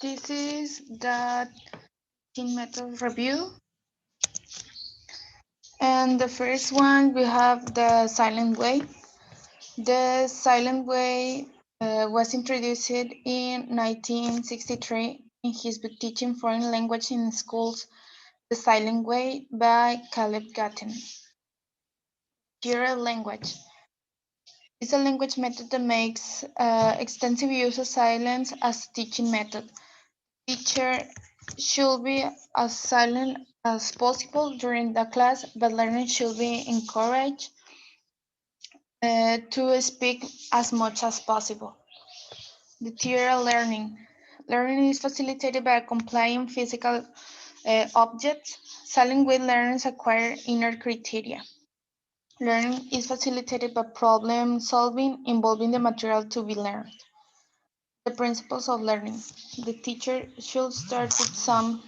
This is the teaching method review. And the first one, we have the silent way. The silent way was introduced in 1963 in his book Teaching Foreign Language in Schools, The Silent Way by Caleb Gatton. Pure language is a language method that makes extensive use of silence as a teaching method. Teacher should be as silent as possible during the class, but learners should be encouraged to speak as much as possible. The theory learning. Learning is facilitated by complying physical objects. Silent way learners acquire inner criteria. Learning is facilitated by problem solving involving the material to be learned. The principles of learning. The teacher should start with some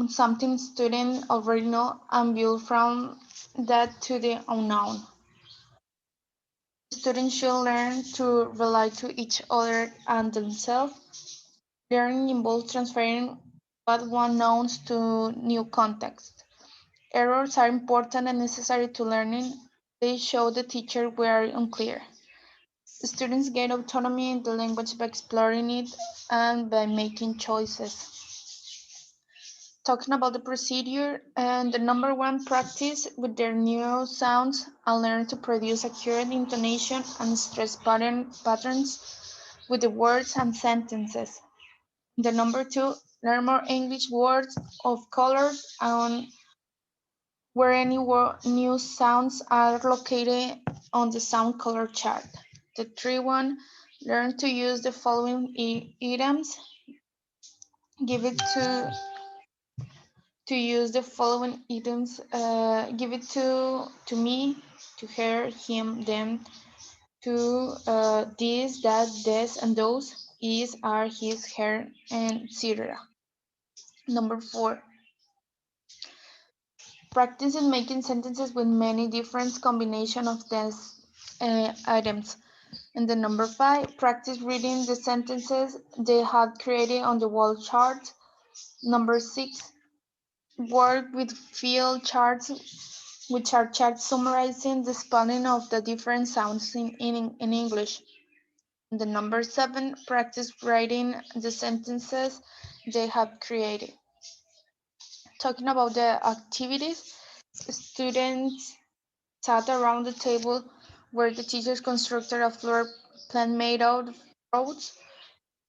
something students already know and build from that to the unknown. Students should learn to rely to each other and themselves. Learning involves transferring what one knows to new context. Errors are important and necessary to learning. They show the teacher where unclear. Students gain autonomy in the language by exploring it and by making choices. Talking about the procedure and the number one, practice with their new sounds and learn to produce accurate intonation and stress patterns with the words and sentences. The number two, learn more English words of colors and where any new sounds are located on the sound color chart. The three one, learn to use the following items. Give it to use the following items. Give it to me, to her, him, them, to this, that, this, and those, is, are, his, her, and etc. Number four, practice in making sentences with many different combinations of these items. And the number five, practice reading the sentences they have created on the wall chart. Number six, work with field charts, which are charts summarizing the spelling of the different sounds in English. And the number seven, practice writing the sentences they have created. Talking about the activities, students sat around the table where the teachers constructed a floor plan made out of roads.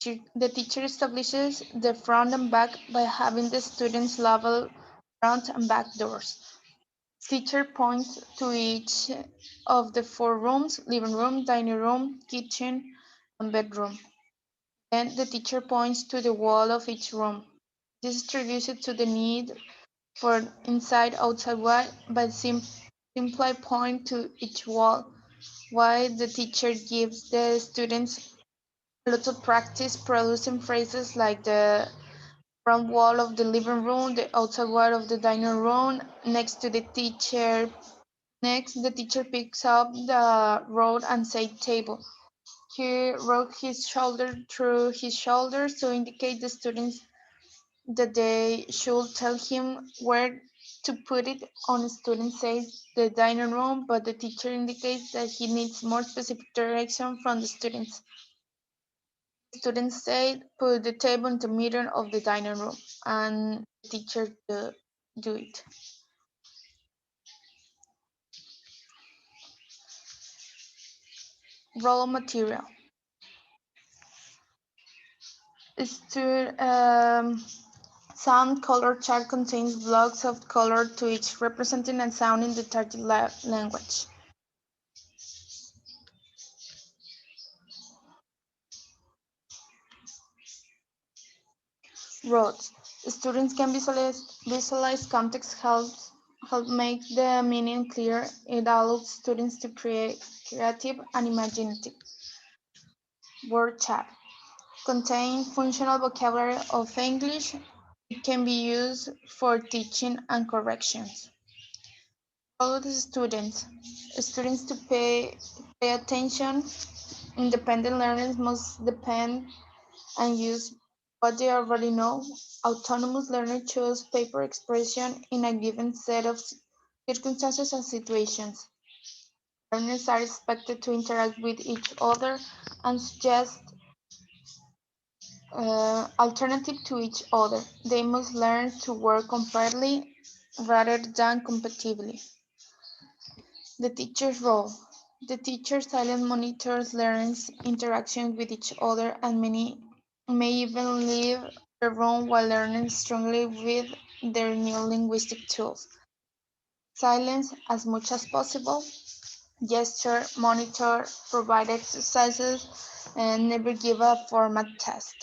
The teacher establishes the front and back by having the students label front and back doors. Teacher points to each of the four rooms: living room, dining room, kitchen, and bedroom. Then the teacher points to the wall of each room. This introduces to the need for inside outside wide by simply point to each wall, while the teacher gives the students lots of practice producing phrases like the front wall of the living room, the outside wall of the dining room. Next, the teacher picks up the road and says table. He wrote his shoulder through his shoulders to indicate the students that they should tell him where to put it. On student says the dining room, but the teacher indicates that he needs more specific direction from the students. Students say put the table in the middle of the dining room, and the teacher do it. Raw material. Sound color chart contains blocks of color to each representing a sound in the target language. Roads. Students can visualize context help make the meaning clear. It allows students to create creative and imaginative. Word chat. Contain functional vocabulary of English It can be used for teaching and corrections. Role of the students. Students to pay attention. Independent learners must depend and use what they already know. Autonomous learners choose paper expression in a given set of circumstances and situations. Learners are expected to interact with each other and suggest alternative to each other. They must learn to work comparably rather than competitively. The teacher's role. The teacher silently monitors learners' interaction with each other and many may even leave the room while learning strongly with their new linguistic tools. Silence as much as possible, gesture, monitor, provide exercises, and never give a format test.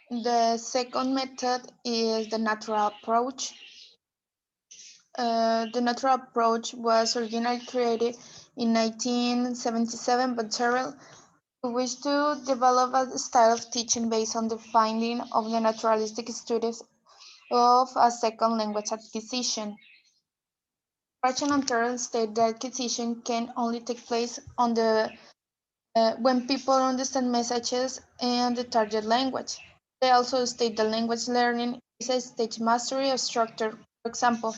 The second method is the natural approach. The natural approach was originally created in 1977 by Terrell, who wished to develop a style of teaching based on the finding of the naturalistic studies of a second language acquisition. Gretchen and Terrell state that acquisition can only take place when people understand messages in the target language. They also state that language learning is a stage mastery of structure. For example,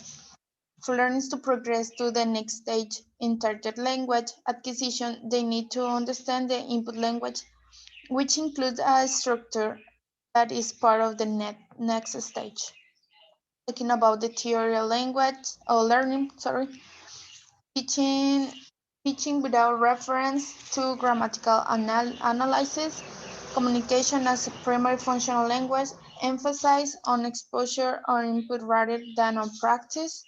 for learners to progress to the next stage in target language acquisition, they need to understand the input language, which includes a structure that is part of the next stage. Talking about the theory of language or learning, teaching teaching without reference to grammatical analysis, communication as a primary functional language, emphasize on exposure or input rather than on practice,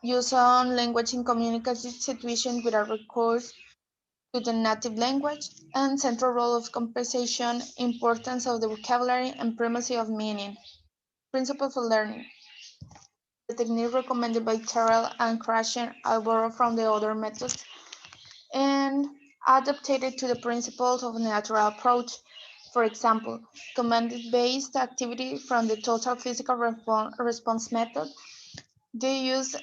use on language in communicative situations without recourse to the native language, and central role of conversation, importance of the vocabulary, and primacy of meaning. Principle for learning. The technique recommended by Terrell and Krashen are borrowed from the other methods and adapted to the principles of the natural approach. For example, command-based activity from the total physical response method. They use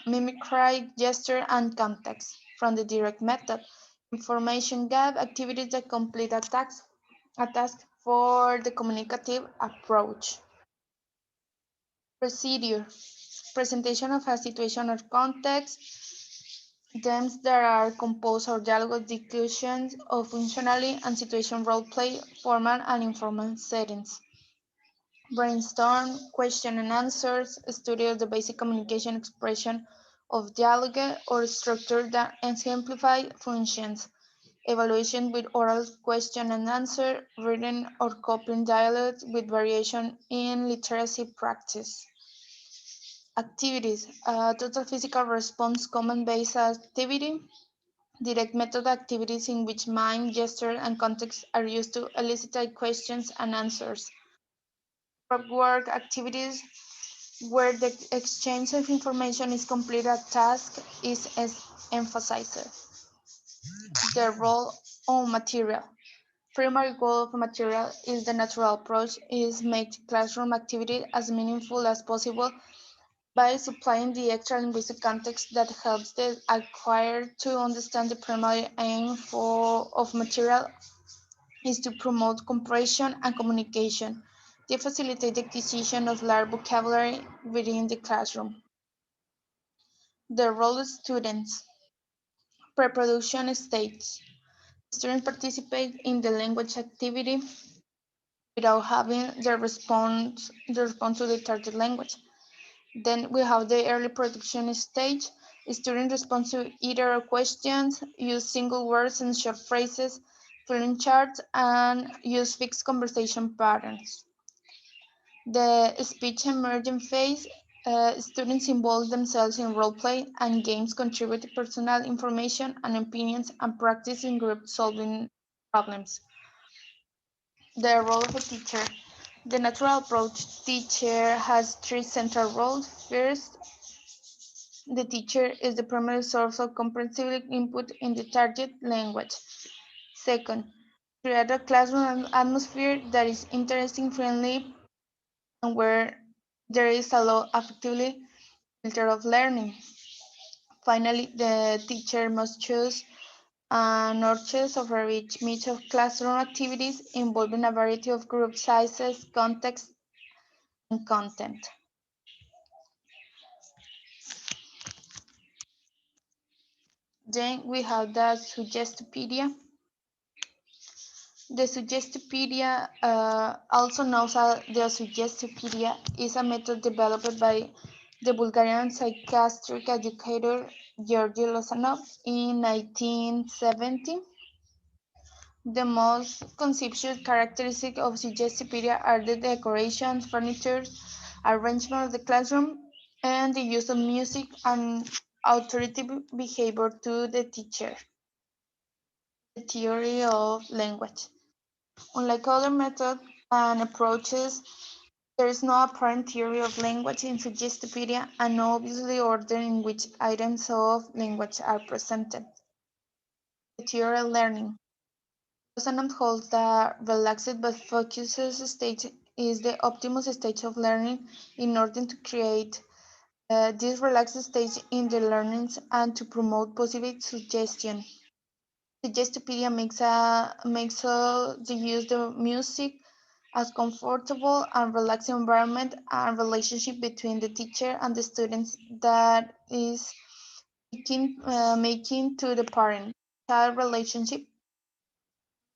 mimicry, gesture, and context. From the direct method, information gap activities that complete a task for the communicative approach. Procedure. Presentation of a situation or context. Themes that are composed of dialogue discussions of functionally and situation role play, formal and informal settings. Brainstorm, question and answers, study of the basic communication expression of dialogue or structure that exemplify functions. Evaluation with oral question and answer, written or copying dialogues with variation in literacy practice. Activities, total physical response command-based activity, direct method activities in which mind, gesture, and context are used to elicit questions and answers. Prep work activities where the exchange of information is complete, a task is emphasized. The role of material. Primary goal of material is the natural approach is make classroom activity as meaningful as possible by supplying the extra linguistic context that helps the acquired to understand. The primary aim of material is to promote comprehension and communication. They facilitate the acquisition of large vocabulary within the classroom. The role of students. Pre-production stage. Students participate in the language activity without having the response to the target language. Then we have the early production stage. Students respond to either questions, use single words and short phrases, fill in charts, and use fixed conversation patterns. The speech emerging phase, students involve themselves in role play and games, contribute personal information and opinions, and practice in group solving problems. The role of a teacher. The natural approach teacher has three central roles. First, the teacher is the primary source of comprehensive input in the target language. Second, Create a classroom atmosphere that is interesting, friendly, and where there is a low affectively filter of learning. Finally, the teacher must choose nurtures of a rich mix of classroom activities involving a variety of group sizes, context, and content. Then we have the Suggestopedia. The Suggestopedia, also known as the Suggestopedia, is a method developed by the Bulgarian psychiatric educator Georgy Lozanov in 1970. The most conspicuous characteristic of Suggestopedia are the decorations, furniture, arrangement of the classroom, and the use of music and authoritative behavior to the teacher. The theory of language. Unlike other methods and approaches, there is no apparent theory of language in Suggestopedia and no obviously order in which items of language are presented. The theory of learning. Rosanand holds that relaxed but focused stage is the optimal stage of learning in order to create this relaxed stage in the learnings and to promote positive suggestion. Suggestopedia makes the use of music as comfortable and relaxing environment and relationship between the teacher and the students that is making to the parent child relationship.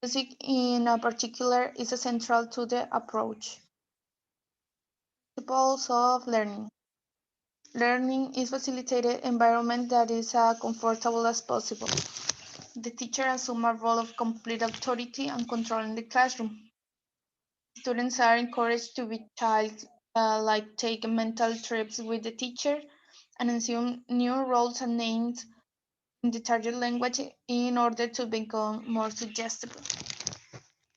Music in a particular is central to the approach. Principles of learning. Learning is facilitated environment that is as comfortable as possible. The teacher assumes a role of complete authority and control in the classroom. Students are encouraged to be child-like, take mental trips with the teacher, and assume new roles and names in the target language in order to become more suggestible.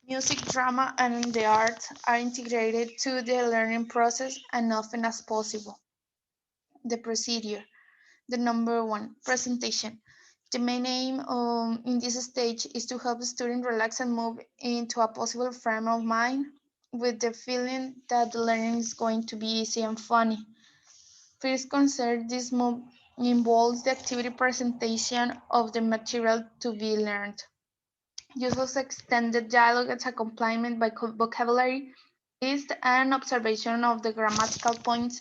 Music, drama, and the arts are integrated to the learning process and often as possible. The procedure. The number one, presentation. The main aim in this stage is to help the student relax and move into a possible frame of mind with the feeling that the learning is going to be easy and funny. First concern, this move involves the activity presentation of the material to be learned. Use of extended dialogue as accompaniment by vocabulary list and observation of the grammatical points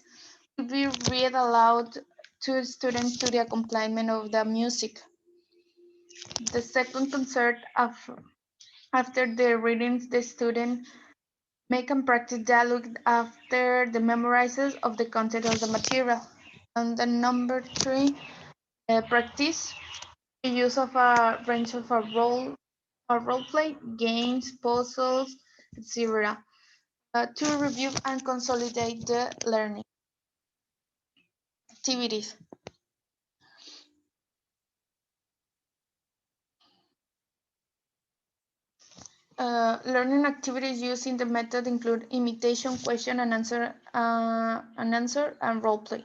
will be read aloud to students to the accompaniment of the music. The second concert after the readings, the student make and practice dialogue after the memorizes of the content of the material. And the number three, practice the use of a range of a role play, games, puzzles, etc. To review and consolidate the learning activities. Learning activities used in the method include imitation, question and answer, and role play.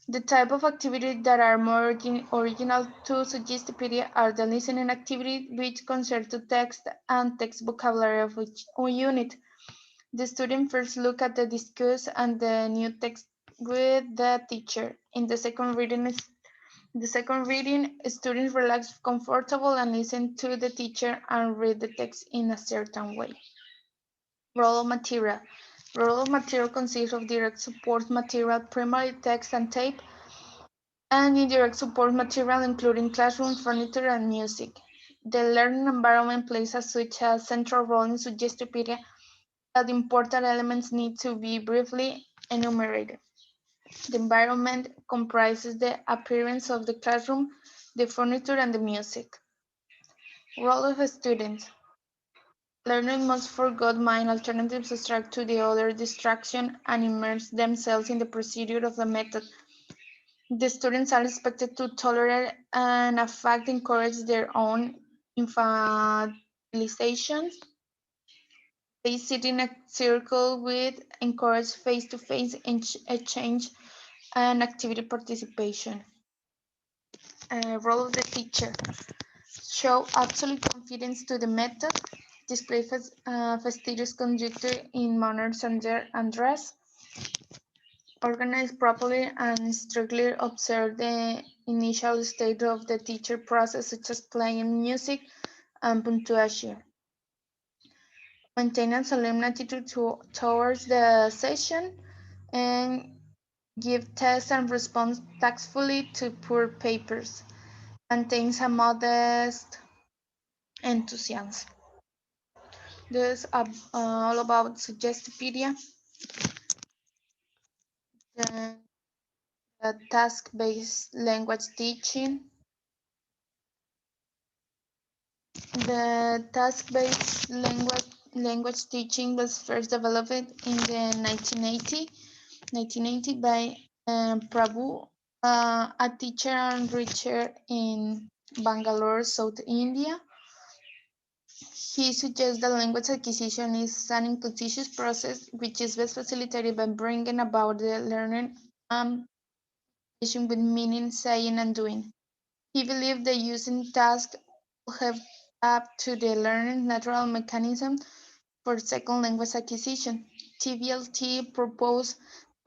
The type of activities that are more original to Suggestopedia are the listening activity, which concern to text and text vocabulary of each unit. The student first look at the discuss and the new text with the teacher. In the second reading, students relax comfortable and listen to the teacher and read the text in a certain way. Roll of material. Roll of material consists of direct support material, primary text and tape, and indirect support material including classroom furniture and music. The learning environment plays such a central role in Suggestopedia that important elements need to be briefly enumerated. The environment comprises the appearance of the classroom, the furniture, and the music. Role of students. Learners must forego mind alternatives, subtract to the other distraction, and immerse themselves in the procedure of the method. The students are expected to tolerate and in fact encourage their own infantilization. They sit in a circle with encourage face-to-face exchange and activity participation. Role of the teacher. Show absolute confidence to the method, display fastidious conductor in manners and dress, organize properly and strictly observe the initial state of the teacher process, such as playing music and punctuation. Maintain a solemn attitude towards the session and give tests and response tactfully to poor papers. Maintains a modest enthusiasm. This is all about Suggestipedia. Then the task-based language teaching. The task-based language teaching was first developed in the 1980 by Prabhu, a teacher and teacher in Bangalore, South India. He suggests that language acquisition is an unconscious process which is best facilitated by bringing about the learning and with meaning, saying, and doing. He believed that using tasks would have up to the learning natural mechanism for second language acquisition. TVLT proposed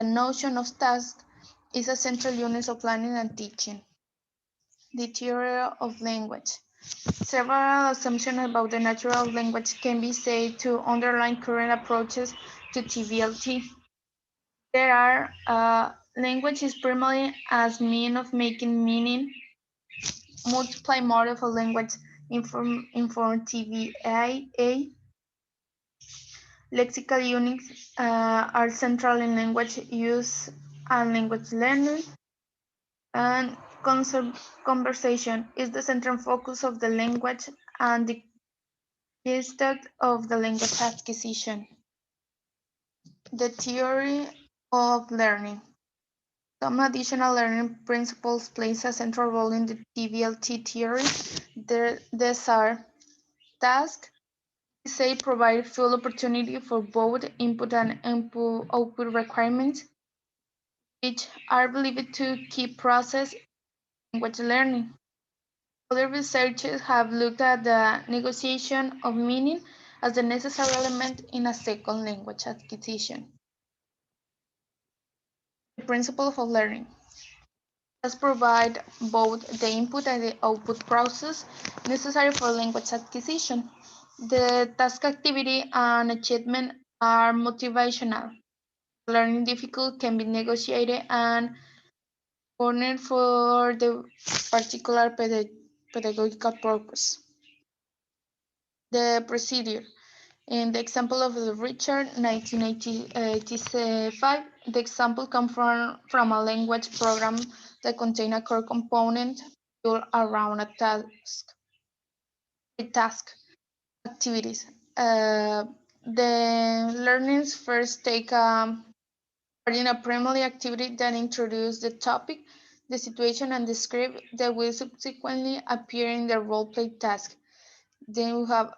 the notion of task is a central unit of learning and teaching. The theory of language. Several assumptions about the nature of language can be said to underline current approaches to TVLT. There are language is primarily as mean of making meaning, multiply mode of a language inform TVA. Lexical units are central in language use and language learning, and conversation is the central focus of the language and the gestalt of the language acquisition. The theory of learning. Some additional learning principles plays a central role in the TVLT theory. These are task, say provide full opportunity for both input and output requirements, which are believed to keep process language learning. Other researchers have looked at the negotiation of meaning as the necessary element in a second language acquisition. The principle of learning. Does provide both the input and the output process necessary for language acquisition. The task activity and achievement are motivational. Learning difficult can be negotiated and cornered for the particular pedagogical purpose. The procedure. In the example of Richard, 1985, the example comes from a language program that contains a core component built around a task. Activities. The learners first take part in a primary activity that introduces the topic, the situation, and the script that will subsequently appear in the role-play task. Then we have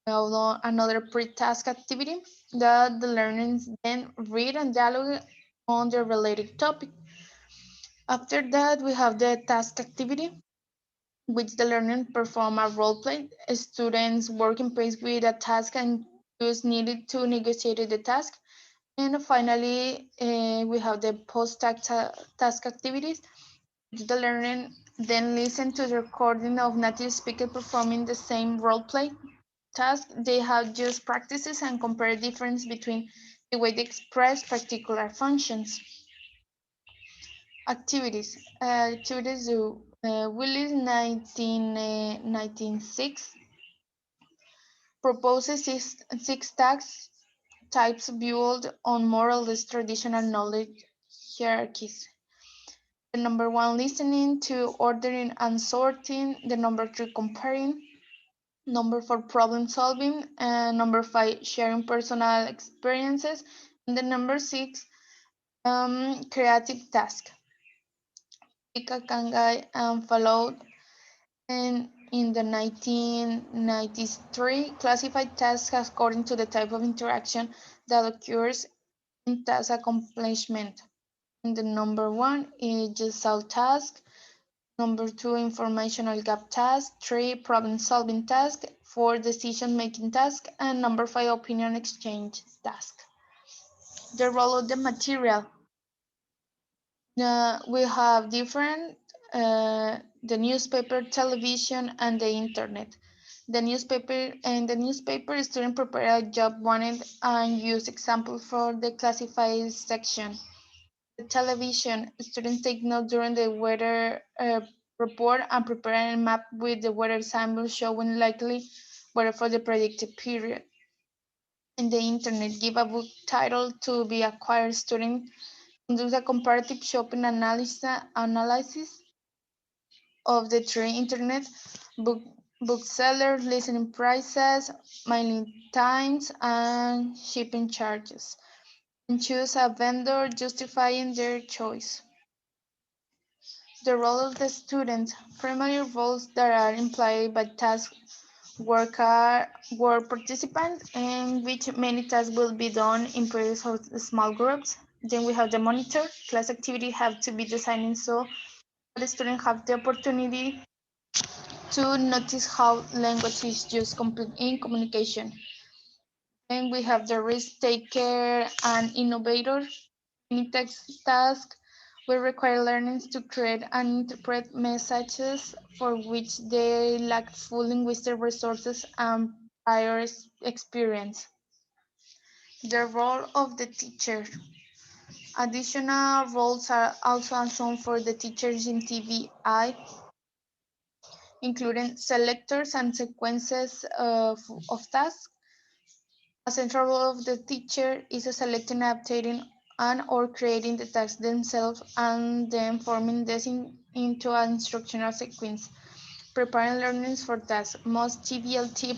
another pre-task activity that the learners then read and dialogue on the related topic. After that, we have the task activity, which the learner perform a role play. Students work in pace with a task and use needed to negotiate the task. And finally, we have the post-task activities. The learner then listen to the recording of native speakers performing the same role play task. They have just practices and compare difference between the way they express particular functions. Activities. Activities do. Willis 1996 proposes six task types built on more or less traditional knowledge hierarchies. The number one, listening, two, ordering and sorting, the number three, comparing, number four, problem solving, and number five, sharing personal experiences, and the number six, creative task. Ika Kangai and followed in the 1993 classified tasks according to the type of interaction that occurs in task accomplishment. And the number one is just task. Number 2, informational gap task. 3, problem solving task. 4, decision making task. And number 5, opinion exchange task. The role of the material. We have different the newspaper, television, and the internet. The newspaper, student prepare a job wanted and use example for the classified section. The television, students take notes during the weather report and prepare a map with the weather symbol showing likely weather for the predicted period. In the internet, give a book title to be acquired. Student conduct a comparative shopping analysis of the three internet book booksellers, listening prices, mailing times, and shipping charges, and choose a vendor justifying their choice. The role of the student. Primary roles that are implied by task work are work participant, in which many tasks will be done in pairs or small groups. Then we have the monitor. Class activity have to be designed so the students have the opportunity to notice how language is used in communication. Then we have the risk taker and innovator. Any text task will require learners to create and interpret messages for which they lack full linguistic resources and prior experience. The role of the teacher. Additional roles are also shown for the teachers in TVI, including selectors and sequences of tasks. A central role of the teacher is selecting, updating, and or creating the tasks themselves and then forming this into an instructional sequence. Preparing learners for tasks. Most TVLT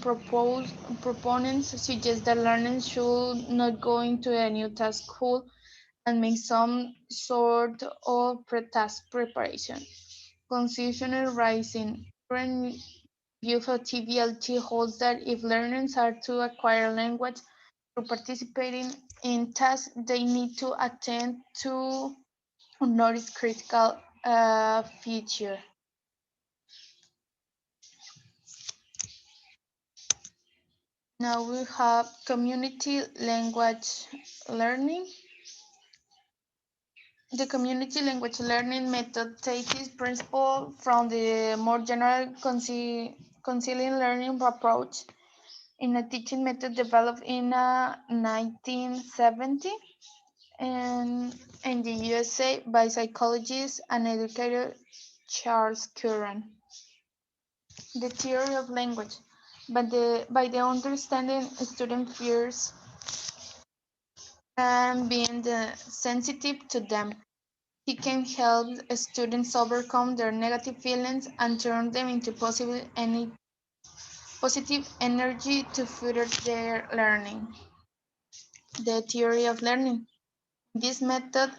proponents suggest that learners should not go into a new task school and make some sort of pre-task preparation. Confusion rising. Current view for TVLT holds that if learners are to acquire language through participating in tasks, they need to attend to notice critical feature. Now we have community language learning. The community language learning method takes its principle from the more general conciliation learning approach in a teaching method developed in 1970 and in the USA by psychologist and educator Charles Curran. The theory of language. By the understanding student fears and being sensitive to them, he can help students overcome their negative feelings and turn them into positive energy to further their learning. The theory of learning. This method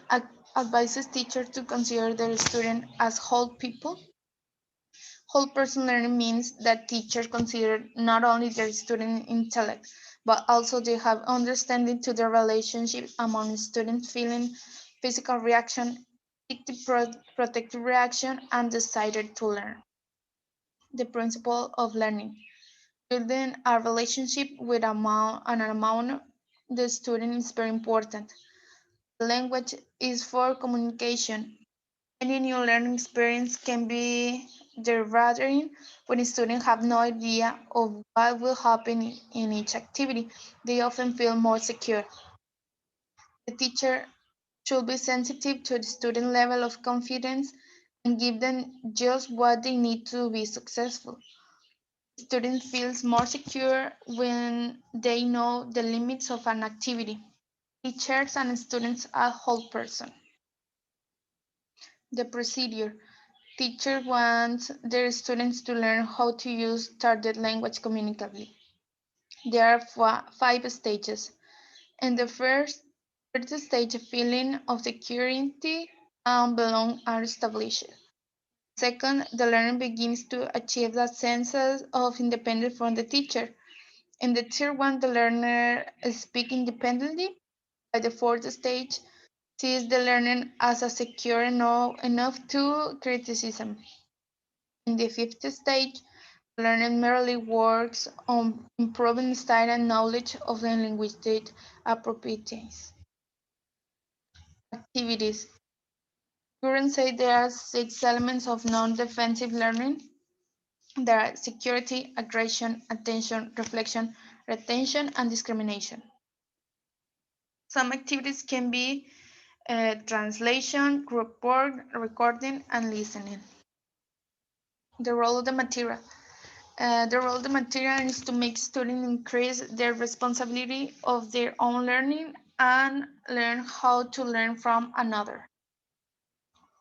advises teachers to consider their students as whole people. Whole person learning means that teachers consider not only their student intellect, but also they have understanding to the relationship among students' feeling, physical reaction, protective reaction, and desire to learn. The principle of learning. Building a relationship with an amount the student is very important. Language is for communication. Any new learning experience can be devastating when students have no idea of what will happen in each activity. They often feel more secure. The teacher should be sensitive to the student level of confidence and give them just what they need to be successful. The student feels more secure when they know the limits of an activity. Teachers and students are whole person. The procedure. Teachers want their students to learn how to use target language communicatively. There are five stages. In the first stage, a feeling of security and belong are established. Second, the learner begins to achieve that sense of independence from the teacher. In the third one, the learner speaks independently. By the fourth stage, sees the learner as a secure enough to criticism. In the fifth stage, learning merely works on improving style and knowledge of the linguistic appropriateness. Activities. Current say there are 6 elements of non-defensive learning. There are security, aggression, attention, reflection, retention, and discrimination. Some activities can be translation, group work, recording, and listening. The role of the material. The role of the material is to make students increase their responsibility of their own learning and learn how to learn from another.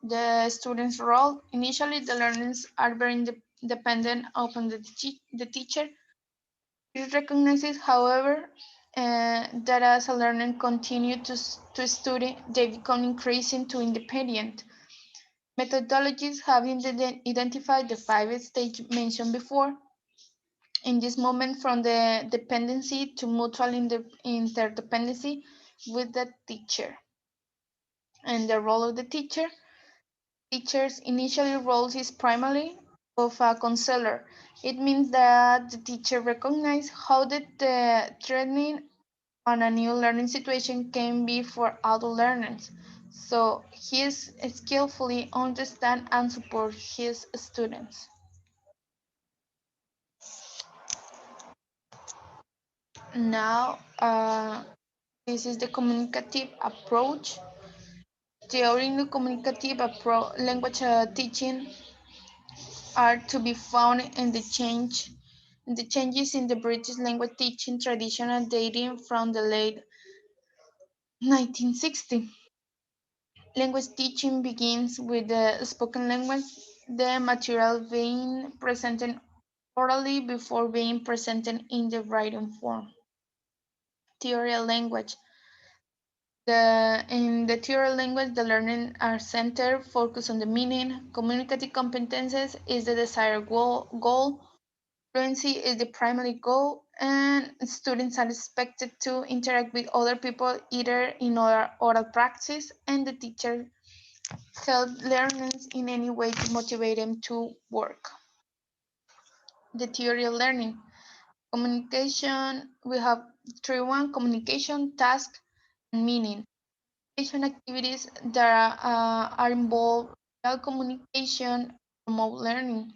The student's role. Initially, the learners are very dependent upon the teacher. It recognizes, however, that as a learner continues to study, they become increasing to independent. Methodologies have identified the 5 stages mentioned before. In this moment, from the dependency to mutual interdependency with the teacher. And the role of the teacher. Teacher's initial role is primarily of a counselor. It means that the teacher recognizes how the training on a new learning situation can be for adult learners. So he is skillfully understand and support his students. Now, this is the communicative approach. Theory in the communicative language teaching are to be found in the changes in the British language teaching tradition dating from the late 1960s. Language teaching begins with the spoken language, the material being presented orally before being presented in the written form. Theory of language. In the theory language, the learning are centered, focus on the meaning. Communicative competences is the desired goal. Fluency is the primary goal, and students are expected to interact with other people either in oral practice, and the teacher help learners in any way to motivate them to work. The theory of learning. Communication, we have 3-1, communication, task, and meaning. Communication activities that are involved in communication promote learning.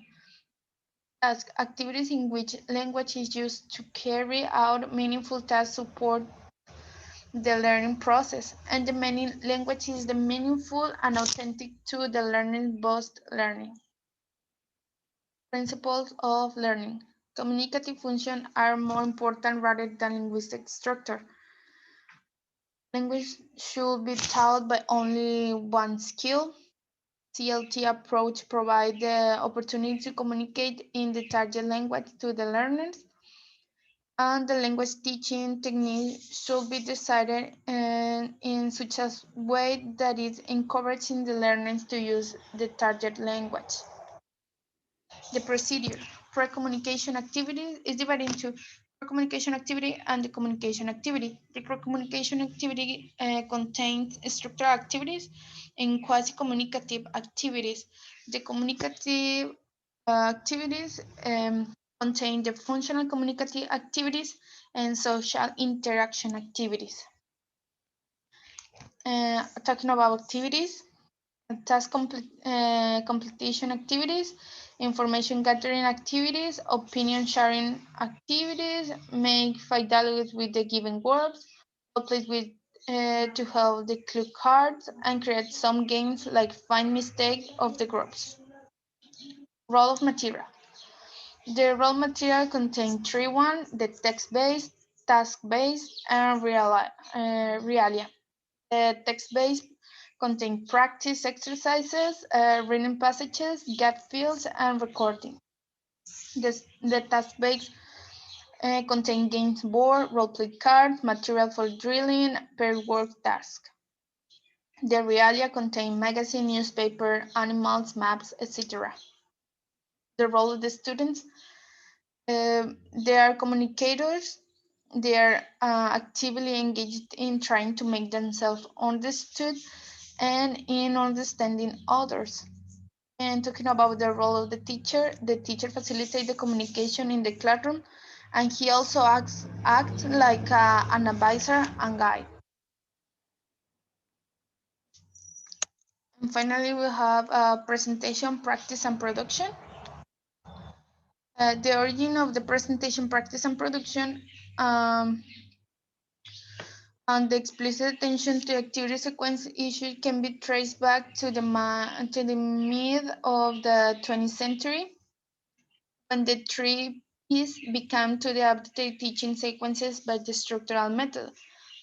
Task activities in which language is used to carry out meaningful tasks support the learning process, and the meaning language is the meaningful and authentic to the learning boost learning. Principles of learning. Communicative functions are more important rather than linguistic structure. Language should be taught by only one skill. CLT approach provides the opportunity to communicate in the target language to the learners, and the language teaching technique should be decided in such a way that it encourages the learners to use the target language. The procedure. Pre-communication activity is divided into pre-communication activity and the communication activity. The pre-communication activity contains structural activities and quasi-communicative activities. The communicative activities contain the functional communicative activities and social interaction activities. Talking about activities, task completion activities, information gathering activities, opinion sharing activities, make 5 dialogues with the given words, play with to help the clue cards, and create some games like find mistake of the groups. Role of material. The raw material contains 3-1, the text-based, task-based, and realia. The text-based contain practice exercises, reading passages, gap fields, and recording. The task-based contain games board, role-play cards, material for drilling, pair work task. The realia contain magazine, newspaper, animals, maps, etc. The role of the students. They are communicators. They are actively engaged in trying to make themselves understood and in understanding others. And talking about the role of the teacher facilitates the communication in the classroom, and he also acts like an advisor and guide. And finally, we have presentation, practice, and production. The origin of the presentation, practice, and production, um, and the explicit attention to activity sequence issue can be traced back to the mid of the 20th century, when the three P's became to the updated teaching sequences by the structural method,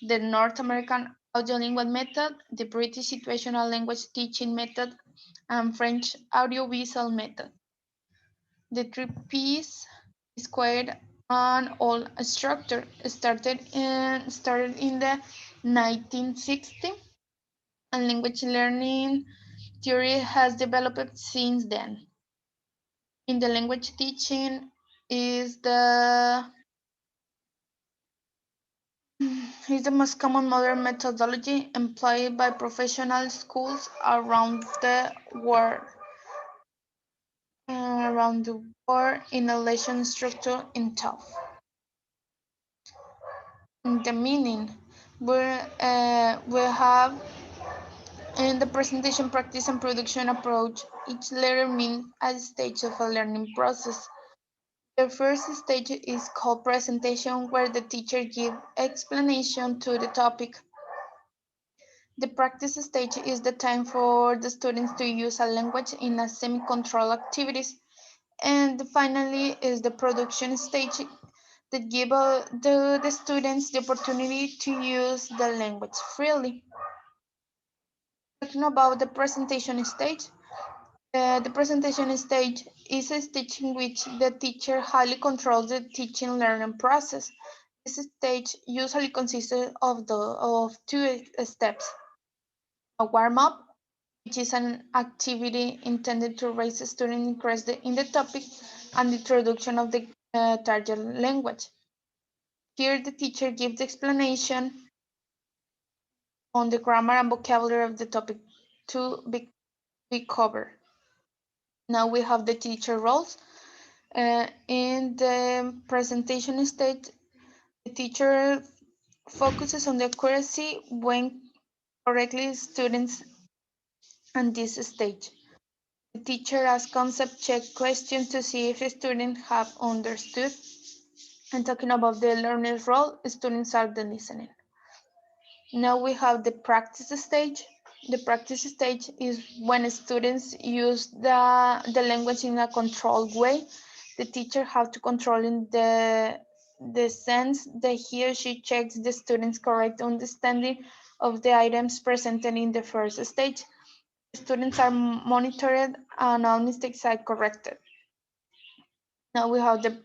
the North American audiolingual method, the British situational language teaching method, and French audiovisual method. The three P's squared and all structure started in the 1960s, and language learning theory has developed since then. In the language teaching is the most common modern methodology employed by professional schools around the world in a lesson structure in TOEFL. The meaning we have in the presentation, practice, and production approach. Each letter means a stage of a learning process. The first stage is called presentation, where the teacher gives explanation to the topic. The practice stage is the time for the students to use a language in a semi-controlled activities. And finally is the production stage that give the students the opportunity to use the language freely. Talking about the presentation stage, the presentation stage is a stage in which the teacher highly controls the teaching learning process. This stage usually consists of two steps: a warm-up, which is an activity intended to raise the student interest in the topic, and the introduction of the target language. Here, the teacher gives the explanation on the grammar and vocabulary of the topic to be covered. Now we have the teacher roles. In the presentation stage, the teacher focuses on the accuracy when correctly students on this stage. The teacher asks concept check questions to see if the students have understood. And talking about the learner's role, students are the listening. Now we have the practice stage. The practice stage is when students use the language in a controlled way. The teacher has to control in the sense that he or she checks the student's correct understanding of the items presented in the first stage. Students are monitored and all mistakes are corrected. Now we have the,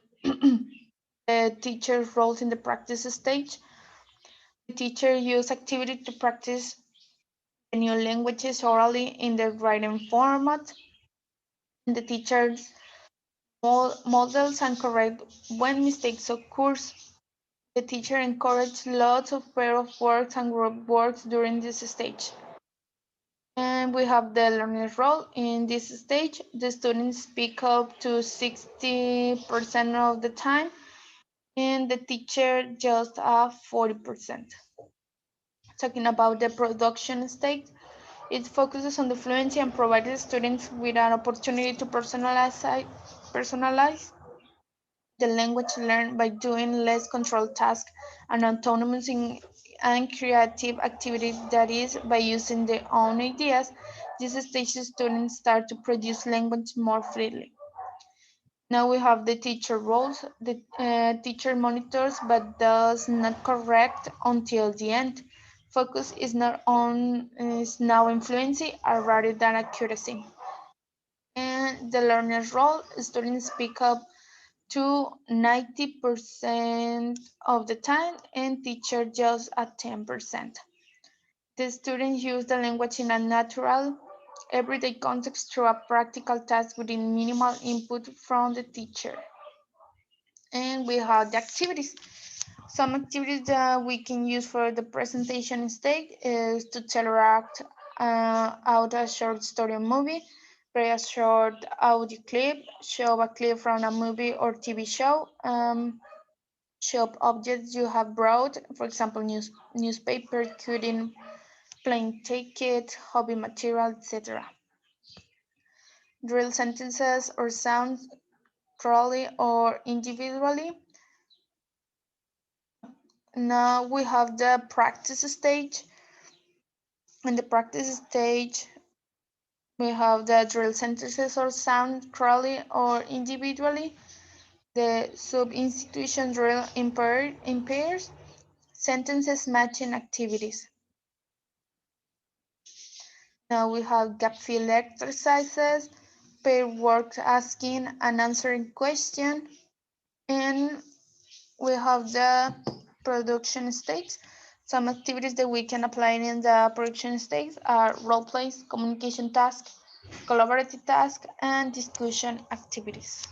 the teacher's roles in the practice stage. The teacher uses activity to practice the new languages orally in the writing format. And the teacher models and corrects when mistakes occur. The teacher encourages lots of pair of works and group works during this stage. And we have the learner's role. In this stage, the students speak up to 60% of the time, and the teacher just 40%. Talking about the production stage, it focuses on the fluency and provides students with an opportunity to personalize the language learned by doing less controlled tasks and autonomous and creative activities, that is, by using their own ideas. This stage students start to produce language more freely. Now we have the teacher roles. The teacher monitors but does not correct until the end. Focus is now on fluency rather than accuracy. And the learner's role, students pick up to 90% of the time and teacher just at 10%. The students use the language in a natural, everyday context through a practical task with minimal input from the teacher. And we have the activities. Some activities that we can use for the presentation stage is to tell or act out a short story or movie, Create a short audio clip, show a clip from a movie or TV show, show objects you have brought, for example, newspaper, cutting, plane ticket, hobby material, etc. Drill sentences or sounds thoroughly or individually. Now we have the practice stage. In the practice stage, we have the drill sentences or sound thoroughly or individually. The sub-institution drill in pairs, sentences matching activities. Now we have gap fill exercises, pair work asking and answering question, and we have the production stage. Some activities that we can apply in the production stage are role plays, communication tasks, collaborative tasks, and discussion activities.